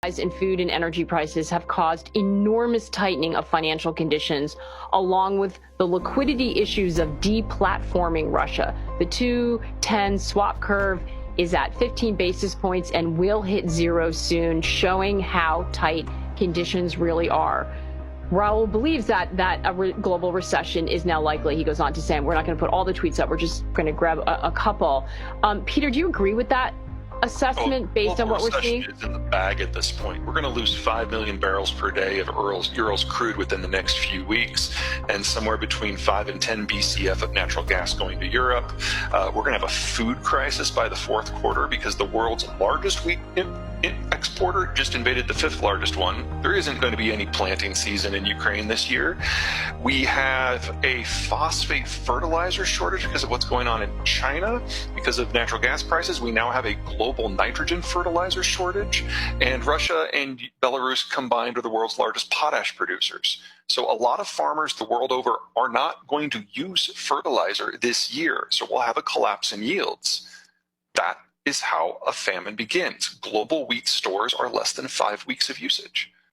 rise in food and energy prices have caused enormous tightening of financial conditions, along with the liquidity issues of deplatforming Russia. The 2-10 swap curve is at 15 basis points and will hit zero soon, showing how tight conditions really are. Raul believes that a global recession is now likely. He goes on to say, and we're not going to put all the tweets up, we're just going to grab a couple. Peter, do you agree with that assessment based on what we're seeing? Is in the bag at this point. We're going to lose 5 million barrels per day of Urals crude within the next few weeks, and somewhere between 5 and 10 BCF of natural gas going to Europe. We're going to have a food crisis by the fourth quarter because the world's largest wheat exporter just invaded the fifth largest one. There isn't going to be any planting season in Ukraine this year. We have a phosphate fertilizer shortage because of what's going on in China. Because of natural gas prices, we now have a global nitrogen fertilizer shortage. And Russia and Belarus combined are the world's largest potash producers. So a lot of farmers the world over are not going to use fertilizer this year. So we'll have a collapse in yields. That is how a famine begins. Global wheat stores are less than 5 weeks of usage.